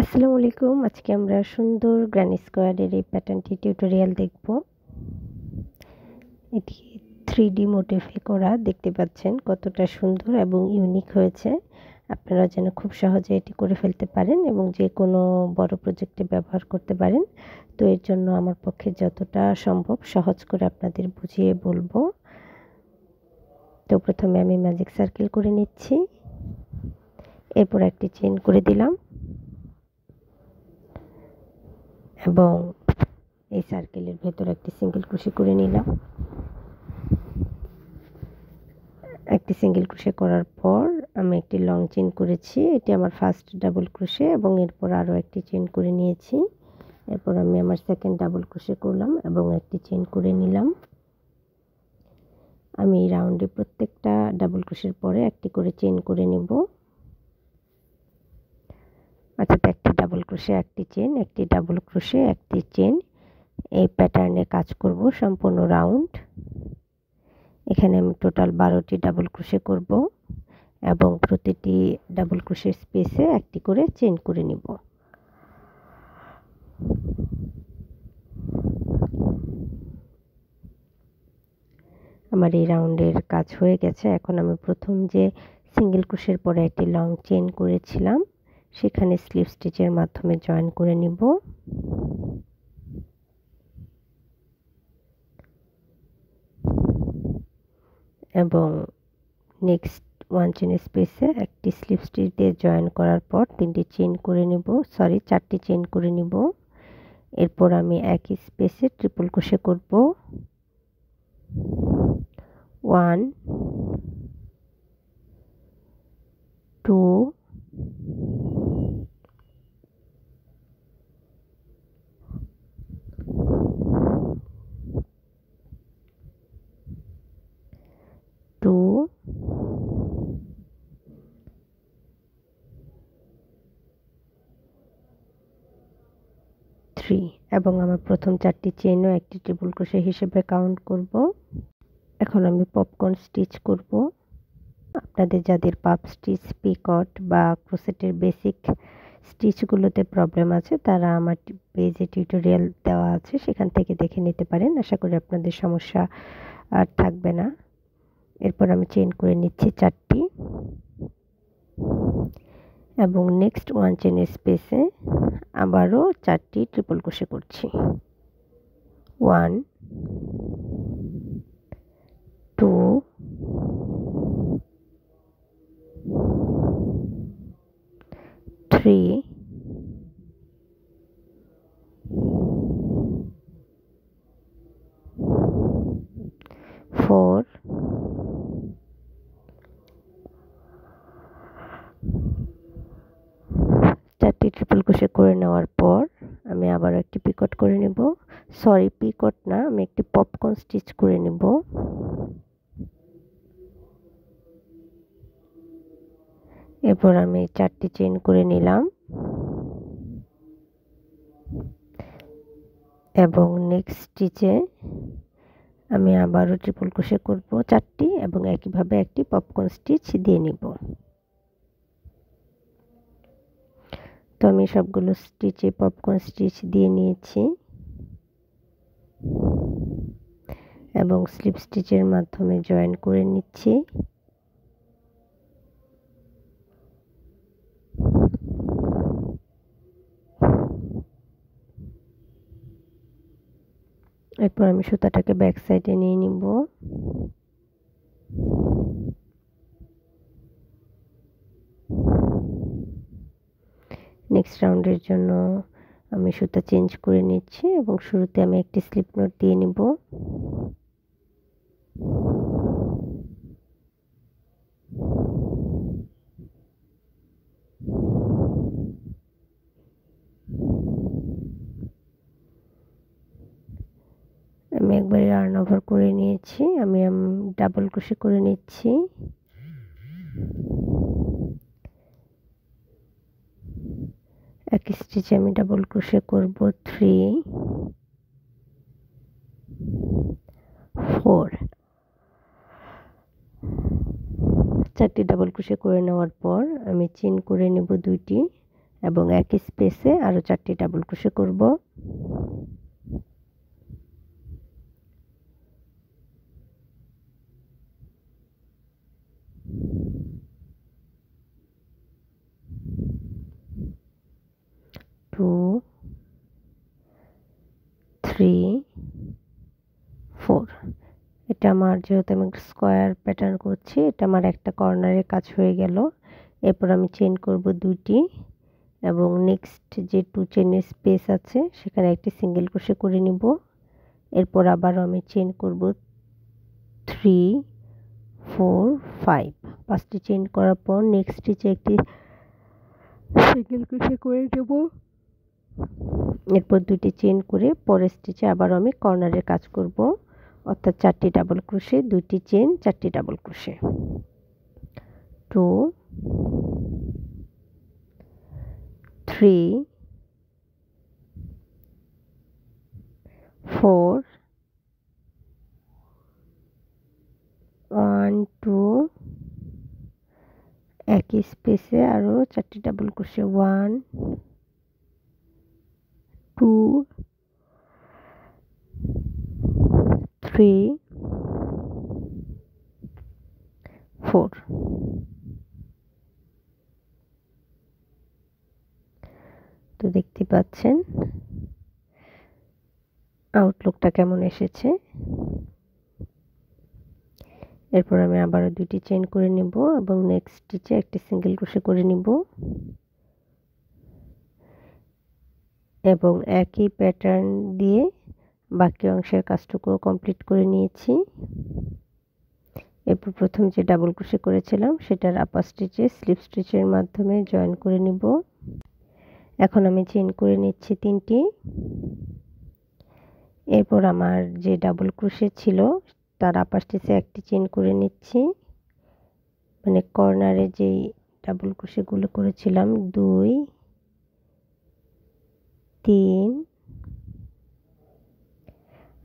আসসালামু আলাইকুম। আজকে আমরা সুন্দর গ্রানি স্কোয়ারের এই প্যাটার্নটি টিউটোরিয়াল দেখব। এটি 3D মোটিফে করা, দেখতে পাচ্ছেন কতটা সুন্দর এবং ইউনিক হয়েছে। আপনারা যেন খুব সহজে এটি করে ফেলতে পারেন এবং যে কোনো বড় প্রজেক্টে ব্যবহার করতে পারেন। তো এর জন্য আমার পক্ষে যতটা সম্ভব সহজ করে আপনাদের বুঝিয়ে বলবো। তো প্রথমে আমি ম্যাজিক সার্কেল করে নিচ্ছি, এরপর একটি চেইন করে দিলাম এবং এই সার্কেলের ভেতর একটি সিঙ্গেল ক্রোশে করে নিলাম। একটি সিঙ্গেল ক্রোশে করার পর আমি একটি লং চেইন করেছি, এটি আমার ফার্স্ট ডাবল ক্রোশে, এবং এরপর আরও একটি চেইন করে নিয়েছি। এরপর আমি আমার সেকেন্ড ডাবল ক্রোশে করলাম এবং একটি চেইন করে নিলাম। আমি রাউন্ডে প্রত্যেকটা ডাবল ক্রোশের পরে একটি করে চেইন করে নেব, অর্থাৎ একটি ডাবল ক্রোশে একটি চেইন, একটি ডাবল ক্রোশে একটি চেইন। এই প্যাটার্নে কাজ করব সম্পূর্ণ রাউন্ড। এখানে আমি টোটাল 12টি ডাবল ক্রোশে করব এবং প্রতিটি ডাবল ক্রোশের স্পেসে একটি করে চেইন করে নিব। আমার এই রাউন্ডের কাজ হয়ে গেছে। এখন আমি প্রথম যে সিঙ্গেল ক্রোশের পরে একটি লং চেইন করেছিলাম সেখানে স্লিপ স্টিচের মাধ্যমে জয়েন করে নিব এবং নেক্সট ওয়ান চেইন স্পেসে একটি স্লিপ স্টিচ দিয়ে জয়েন করার পর চারটি চেইন করে নিব। এরপর আমি একই স্পেসে ট্রিপল ক্রোশে করব। 1 2 2 3 এবং আমার প্রথম 4টি চেইনও একটি ট্রিপল ক্রোশে হিসেবে কাউন্ট করব। এখন আমি পপকর্ন স্টিচ করব। আপনাদের যাদের পাপ স্টিচ, পিকট বা ক্রোশেটের বেসিক স্টিচগুলোতে প্রবলেম আছে তারা আমার পেজে টিউটোরিয়াল দেওয়া আছে, সেখান থেকে দেখে নিতে পারেন। আশা করি আপনাদের সমস্যা আর থাকবে না। এরপর আমি চেইন করে নিচ্ছি 4টি এবং নেক্সট ওয়ান চেইনের স্পেসে আবারও 4টি ট্রিপল ক্রোশে করছি। 1 2 3 4 4টি ট্রিপল ক্রোশে করে নেওয়ার পর আমি আবার একটি পিকট করে নেব। পিকট না, আমি একটি পপকর্ন স্টিচ করে নেব। এরপর আমি 4টি চেইন করে নিলাম এবং নেক্সট স্টিচে আমি আবারও ট্রিপল ক্রোশে করব 4টি এবং একইভাবে একটি পপকর্ন স্টিচ দিয়ে নিব। তো আমি সবগুলো স্টিচে পপকর্ন স্টিচ দিয়ে নিয়েছি এবং স্লিপ স্টিচের মাধ্যমে জয়েন করে নিচ্ছি। এরপর আমি সুতাটাকে ব্যাক সাইডে নিয়ে নিব। নেক্সট রাউন্ডের জন্য আমি সুতা চেঞ্জ করে নিচ্ছি এবং শুরুতে আমি একটি স্লিপ নট দিয়ে নিব। আমি একবার yarn ওভার করে নিয়েছি। আমি ডাবল ক্রোশে করে নিচ্ছি। একই স্টিচে আমি ডাবল ক্রোশে করব 3 4 4টি ডাবল ক্রোশে করে নেওয়ার পর আমি চেইন করে নেব 2টি এবং একই স্পেসে আরও 4টি ডাবল ক্রোশে করব। টু, 3, 4। এটা আমার যেহেতু আমি স্কোয়ার প্যাটার্ন করছি, এটা আমার একটা কর্নারের কাজ হয়ে গেল। এরপর আমি চেইন করব 2টি এবং নেক্সট যে 2 চেইনের স্পেস আছে সেখানে একটি সিঙ্গেল ক্রোশে করে নিব। এরপর আবারও আমি চেইন করব 3, 4, 5। 5টি চেইন করার পর নেক্সট স্টিচে একটি সিঙ্গেল ক্রোশে করে নেব। এরপর 2টি চেইন করে পরের স্টিচে আবারও আমি কর্নারের কাজ করব, অর্থাৎ 4টি ডাবল ক্রোশে, 2টি চেইন, 4টি ডাবল ক্রোশে। 2, 3, 4, 1, 2, একই স্পেসে আরও 4টি ডাবল ক্রোশে, 1, 2, 3, 4। তো দেখতে পাচ্ছেন আউটলুকটা কেমন এসেছে। এরপর আমি আবারও 2টি চেইন করে নিব এবং নেক্সট স্টিচে একটি সিঙ্গেল ক্রোশে করে নিব এবং একই প্যাটার্ন দিয়ে বাকি অংশের কাজটুকু কমপ্লিট করে নিয়েছি। এরপর প্রথম যে ডাবল ক্রোশে করেছিলাম সেটার আপার স্টিচে স্লিপ স্টিচের মাধ্যমে জয়েন করে নিব। এখন আমি চেইন করে নিচ্ছি 3টি। এরপর আমার যে ডাবল ক্রোশে ছিল তার আপার স্টিচে একটি চেইন করে নিচ্ছি, মানে কর্নারে যেই ডাবল ক্রোশেগুলো করেছিলাম 2, 3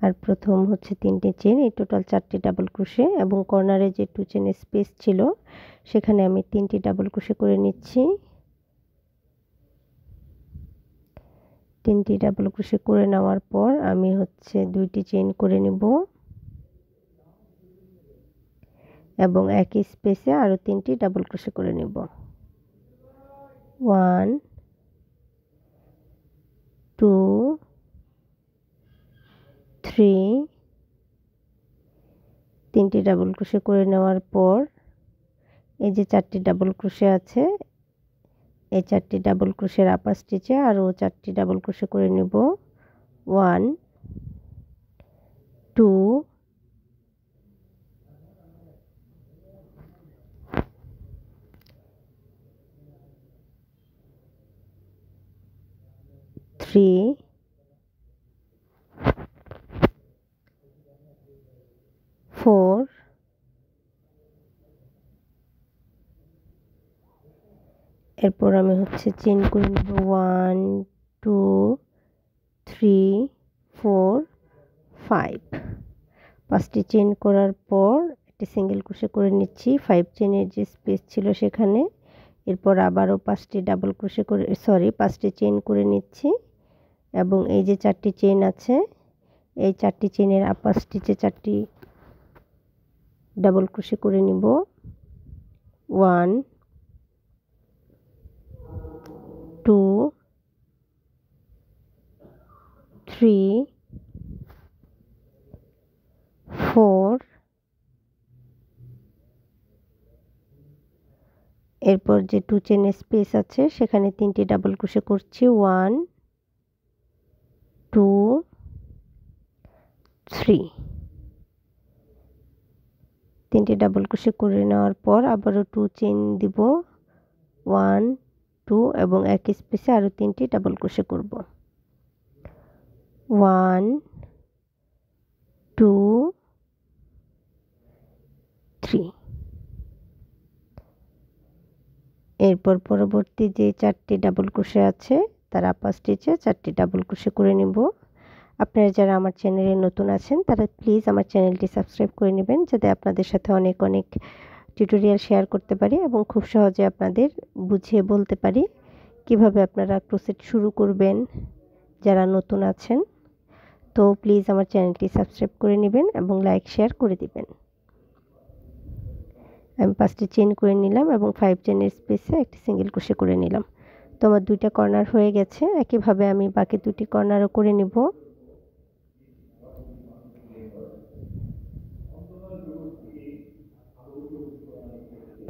আর প্রথম হচ্ছে 3টি চেইন, এই টোটাল 4টি ডাবল ক্রোশে এবং কর্নারে যে 2 চেইনের স্পেস ছিল সেখানে আমি 3টি ডাবল ক্রোশে করে নিচ্ছি। 3টি ডাবল ক্রোশে করে নেওয়ার পর আমি হচ্ছে 2টি চেইন করে নিব এবং একই স্পেসে আরও 3টি ডাবল ক্রোশে করে নিব। 1, 2, 3, 3টি ডাবল ক্রোশে করে নেওয়ার পর এই যে 4টি ডাবল ক্রোশে আছে, এই 4টি ডাবল ক্রোশের আপার স্টিচে আরও 4টি ডাবল ক্রোশে করে নিব। 1, 2, 3, 4, এরপর আমি হচ্ছে চেইন করে নেব 1, 2, 3, 4, 5। 5টি চেইন করার পর একটি সিঙ্গেল ক্রোশে করে নিচ্ছি 5 চেইনের যে স্পেস ছিল সেখানে। এরপর আবারও 5টি ডাবল ক্রোশে করে 5টি চেইন করে নিচ্ছি এবং এই যে 4টি চেইন আছে এই 4টি চেইনের আপার স্টিচে 4টি ডাবল ক্রোশে করে নিব। 1, 2, 3, 4, এরপর যে 2 চেইনের স্পেস আছে সেখানে 3টি ডাবল ক্রোশে করছি। 1, 2, 3। 3টি ডাবল ক্রোশে করে নেওয়ার পর আবারও 2 চেইন দিব, 1, 2 এবং একই স্পেসে আরও 3টি ডাবল ক্রোশে করব। 1, 2, 3। এরপর পরবর্তী যে 4টি ডাবল ক্রোশে আছে তার আপার স্টিচে 4টি ডাবল ক্রোশে করে নিব। আপনারা যারা আমার চ্যানেলে নতুন আছেন তারা প্লিজ আমার চ্যানেলটি সাবস্ক্রাইব করে নেবেন, যাতে আপনাদের সাথে অনেক টিউটোরিয়াল শেয়ার করতে পারি এবং খুব সহজে আপনাদের বুঝিয়ে বলতে পারি কিভাবে আপনারা ক্রোশেট শুরু করবেন যারা নতুন আছেন। তো প্লিজ আমার চ্যানেলটি সাবস্ক্রাইব করে নেবেন এবং লাইক শেয়ার করে দিবেন। আমি 5টি চেইন করে নিলাম এবং 5 চেইনের স্পেসে একটি সিঙ্গেল ক্রোশে করে নিলাম। তো আমার 2টা কর্নার হয়ে গেছে। একইভাবে আমি বাকি 2টি কর্নারও করে নিব।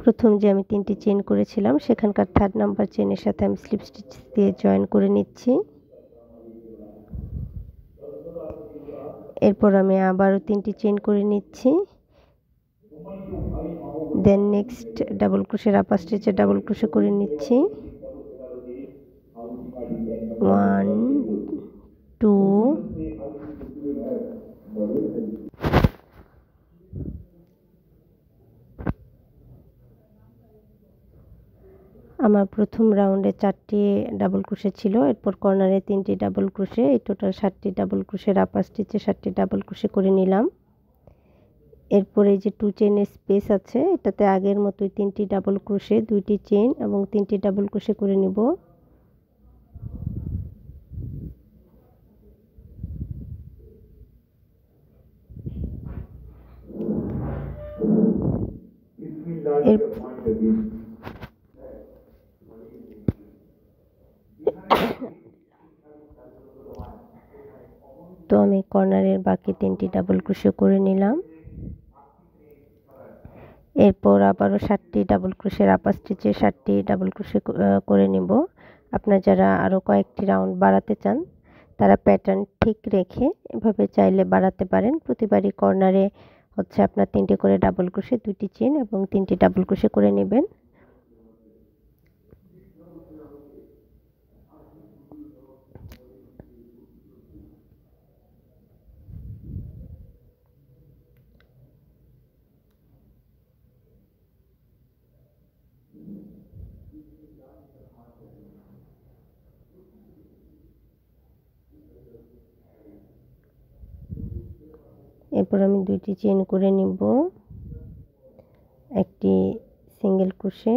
প্রথম যে আমি 3টি চেইন করেছিলাম সেখানকার 3rd নাম্বার চেইনের সাথে আমি স্লিপ স্টিচ দিয়ে জয়েন করে নিচ্ছি। এরপর আমি আবারও 3টি চেইন করে নিচ্ছি। দেন নেক্সট ডাবল ক্রোশের আপার স্টিচে ডাবল ক্রোশে করে নিচ্ছি। 1 2 আমার প্রথম রাউন্ডে 4টি ডাবল ক্রোশে ছিল। এরপর কর্নারে 3টি ডাবল ক্রোশে, এই টোটাল 7টি ডাবল ক্রোশের আপার স্টিচে 7টি ডাবল ক্রোশে করে নিলাম। এরপর এই যে 2 চেইনের স্পেস আছে এটাতে আগের মতোই 3টি ডাবল ক্রোশে, 2টি চেইন এবং 3টি ডাবল ক্রোশে করে নিব। তো আমি কর্নারের বাকি 3টি ডাবল ক্রোশে করে নিলাম। এরপর আবারও 7টি ডাবল ক্রোশের আপার স্টিচে 7টি ডাবল ক্রোশে করে নিব। আপনারা যারা আরও কয়েকটি রাউন্ড বাড়াতে চান তারা প্যাটার্ন ঠিক রেখে এভাবে চাইলে বাড়াতে পারেন। প্রতিবারই কর্নারে হচ্ছে আপনার 3টি করে ডাবল ক্রোশে, 2টি চেইন এবং 3টি ডাবল ক্রোশে করে নেবেন। এরপর আমি 2টি চেইন করে নিব, একটি সিঙ্গেল ক্রোশে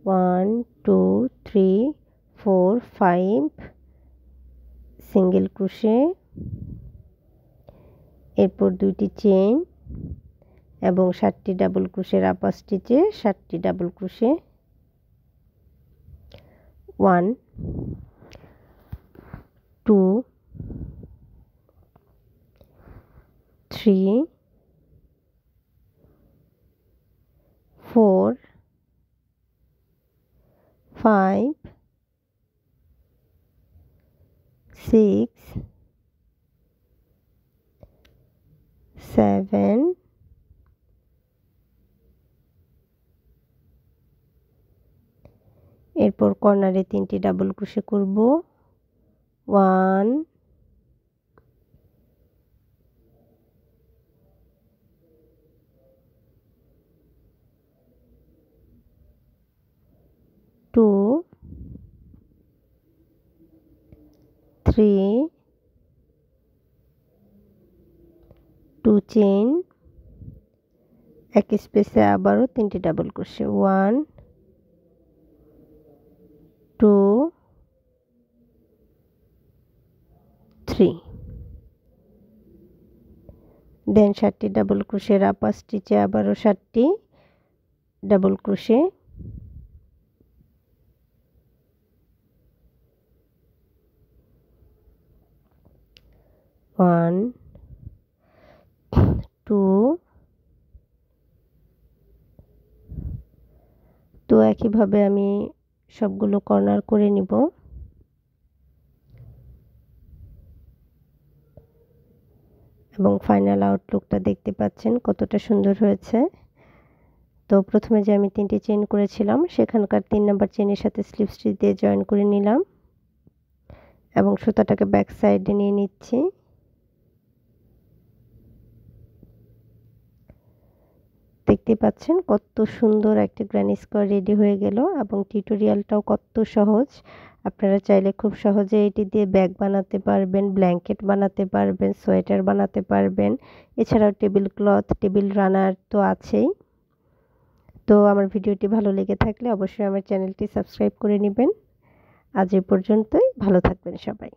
1 2 3 4 5 সিঙ্গেল ক্রোশে, এরপর 2টি চেইন এবং 7টি ডাবল ক্রোশের আপার স্টিচে 7টি ডাবল ক্রোশে, 1 2 3 4 5 6 7 এরপর কর্নারে 3টি ডাবল ক্রোশে করব। 1 2 3 2 চেইন, একই স্পেসে আবারও 3টি ডাবল ক্রোশে 1 2 3, দেন 7টি ডাবল ক্রোশের আপার স্টিচে আবারও 7টি ডাবল ক্রোশে, 1 2 তো একইভাবে আমি সবগুলো কর্নার করে নিব। এবং ফাইনাল আউটলুকটা দেখতে পাচ্ছেন কতটা সুন্দর হয়েছে। তো প্রথমে যে আমি 3টি চেইন করেছিলাম সেখানকার 3 নাম্বার চেইনের সাথে স্লিপ স্টিচ দিয়ে জয়েন করে নিলাম এবং সুতাটাকে ব্যাক সাইডে নিয়ে নিচ্ছি। দেখতে পাচ্ছেন কত সুন্দর একটা গ্র্যানি স্কোয়ার রেডি হয়ে গেল এবং টিউটোরিয়ালটাও কত সহজ। আপনারা চাইলে খুব সহজে এটি দিয়ে ব্যাগ বানাতে পারবেন, ব্ল্যাঙ্কেট বানাতে পারবেন, সোয়েটার বানাতে পারবেন। এছাড়াও টেবিল ক্লথ, টেবিল রানার তো আছেই। তো আমার ভিডিওটি ভালো লেগে থাকলে অবশ্যই আমার চ্যানেলটি সাবস্ক্রাইব করে নেবেন। আজ এ পর্যন্তই, ভালো থাকবেন সবাই।